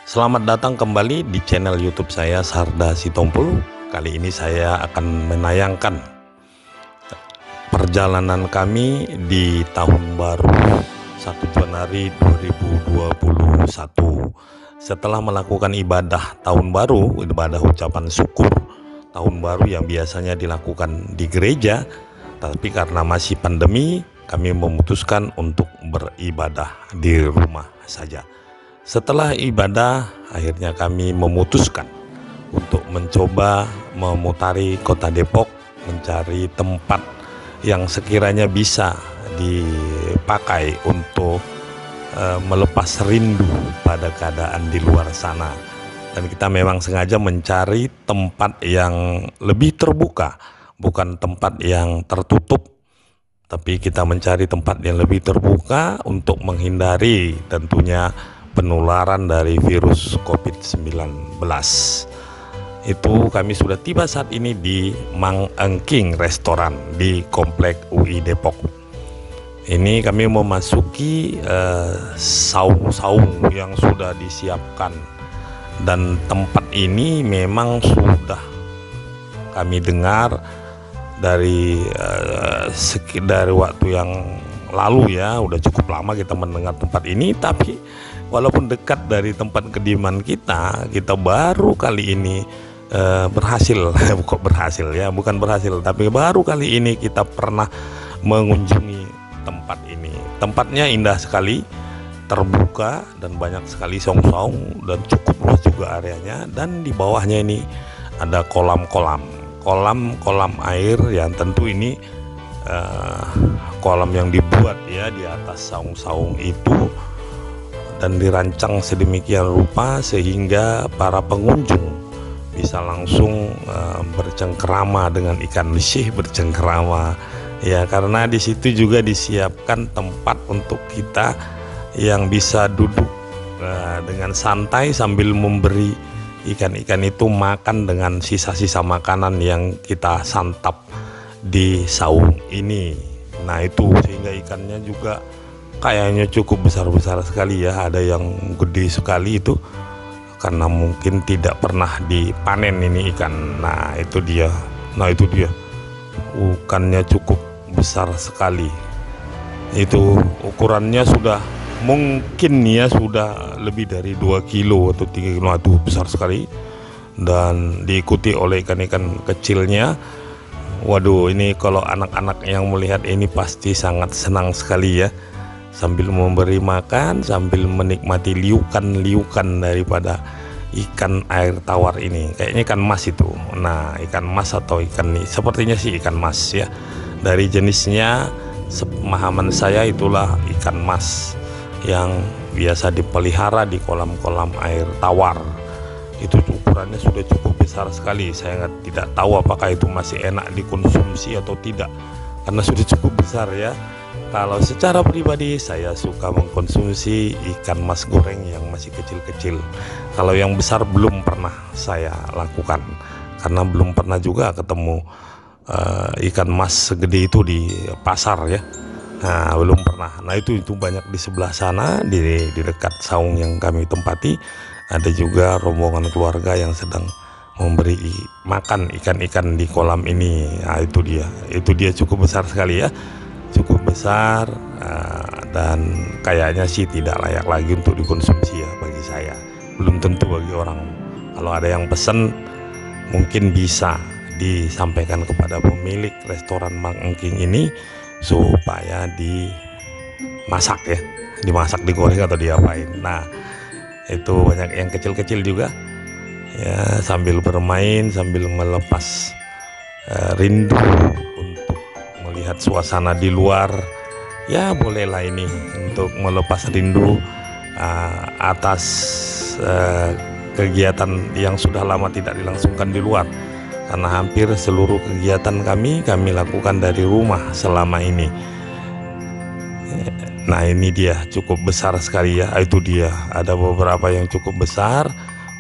Selamat datang kembali di channel YouTube saya, Sarda Sitompul. Kali ini saya akan menayangkan perjalanan kami di tahun baru 1 Januari 2021. Setelah melakukan ibadah tahun baru, ibadah ucapan syukur tahun baru yang biasanya dilakukan di gereja, tapi karena masih pandemi, kami memutuskan untuk beribadah di rumah saja. Setelah ibadah, akhirnya kami memutuskan untuk mencoba memutari kota Depok, mencari tempat yang sekiranya bisa dipakai untuk melepas rindu pada keadaan di luar sana. Dan kita memang sengaja mencari tempat yang lebih terbuka, bukan tempat yang tertutup, tapi kita mencari tempat yang lebih terbuka untuk menghindari tentunya penularan dari virus COVID-19. Itu kami sudah tiba saat ini di Mang Engking Restoran di Komplek UI Depok. Ini kami memasuki saung-saung yang sudah disiapkan, dan tempat ini memang sudah kami dengar dari waktu yang lalu ya, udah cukup lama kita mendengar tempat ini, tapi walaupun dekat dari tempat kediaman kita baru kali ini berhasil bukan berhasil, tapi baru kali ini kita pernah mengunjungi tempat ini. Tempatnya indah sekali, terbuka dan banyak sekali saung-saung dan cukup luas juga areanya, dan di bawahnya ini ada kolam air yang tentu ini kolam yang dibuat ya di atas saung-saung itu dan dirancang sedemikian rupa sehingga para pengunjung bisa langsung bercengkerama dengan ikan lisih, bercengkerama ya, karena di situ juga disiapkan tempat untuk kita yang bisa duduk dengan santai sambil memberi ikan-ikan itu makan dengan sisa-sisa makanan yang kita santap di saung ini. Nah itu sehingga ikannya juga kayaknya cukup besar-besar sekali ya, ada yang gede sekali itu karena mungkin tidak pernah dipanen ini ikan. Nah itu dia ikannya cukup besar sekali, itu ukurannya sudah mungkin ya sudah lebih dari 2 kilo atau 3 kilo, itu besar sekali, dan diikuti oleh ikan-ikan kecilnya. Waduh, ini kalau anak-anak yang melihat ini pasti sangat senang sekali ya, sambil memberi makan, sambil menikmati liukan-liukan daripada ikan air tawar ini. Kayaknya ikan mas itu. Nah, ikan mas atau ikan ini sepertinya sih ikan mas ya. Dari jenisnya, sepemahaman saya itulah ikan mas yang biasa dipelihara di kolam-kolam air tawar. Itu ukurannya sudah cukup besar sekali. Saya tidak tahu apakah itu masih enak dikonsumsi atau tidak, karena sudah cukup besar ya. Kalau secara pribadi saya suka mengkonsumsi ikan mas goreng yang masih kecil-kecil. Kalau yang besar belum pernah saya lakukan, karena belum pernah juga ketemu ikan mas segede itu di pasar ya. Nah belum pernah. Nah itu banyak di sebelah sana, di dekat saung yang kami tempati. Ada juga rombongan keluarga yang sedang memberi makan ikan-ikan di kolam ini. Nah itu dia cukup besar sekali ya, cukup besar, dan kayaknya sih tidak layak lagi untuk dikonsumsi ya bagi saya. Belum tentu bagi orang. Kalau ada yang pesen mungkin bisa disampaikan kepada pemilik restoran Mang Engking ini supaya dimasak ya, digoreng atau diapain. Nah itu banyak yang kecil-kecil juga ya, sambil bermain, sambil melepas rindu untuk melihat suasana di luar ya. Bolehlah ini untuk melepas rindu atas kegiatan yang sudah lama tidak dilangsungkan di luar, karena hampir seluruh kegiatan kami lakukan dari rumah selama ini. Nah ini dia cukup besar sekali ya. Itu dia, ada beberapa yang cukup besar,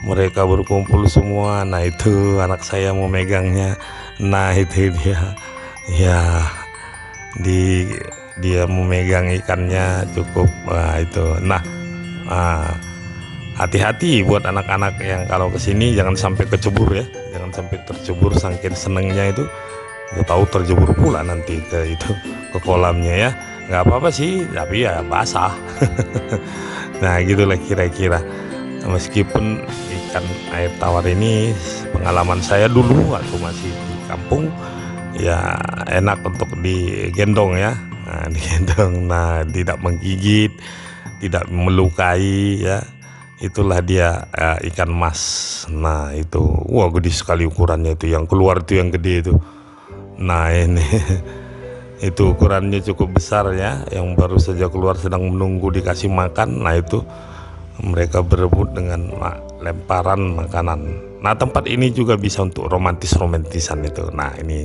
mereka berkumpul semua. Nah itu anak saya mau megangnya. Nah itu dia ya, dia memegang ikannya cukup. Nah itu hati-hati buat anak-anak yang kalau kesini jangan sampai kecebur ya, jangan sampai tercebur saking senengnya itu, nggak tahu terjebur pula nanti ke kolamnya ya. Nggak apa-apa sih, tapi ya basah. Nah gitulah kira-kira. Meskipun ikan air tawar ini pengalaman saya dulu waktu masih di kampung ya enak untuk digendong ya, nah, digendong, nah tidak menggigit, tidak melukai ya, itulah dia ikan mas. Nah itu wah gede sekali ukurannya, itu yang keluar itu yang gede itu. Nah ini itu ukurannya cukup besar ya, yang baru saja keluar sedang menunggu dikasih makan. Nah itu mereka berebut dengan lemparan makanan. Nah tempat ini juga bisa untuk romantisan itu. Nah ini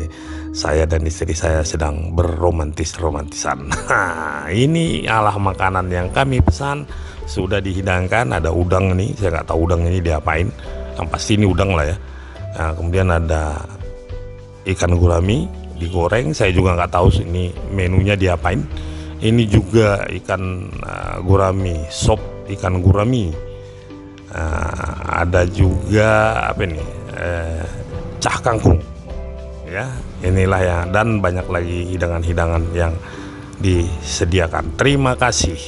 saya dan istri saya sedang berromantisan. Nah ini alah makanan yang kami pesan, sudah dihidangkan. Ada udang nih, saya nggak tahu udang ini diapain, yang pasti ini udang lah ya. Nah kemudian ada ikan gurami digoreng, saya juga nggak tahu ini menunya diapain. Ini juga ikan gurami, sop ikan gurami. Ada juga apa ini, cah kangkung ya, inilah ya, dan banyak lagi hidangan-hidangan yang disediakan. Terima kasih.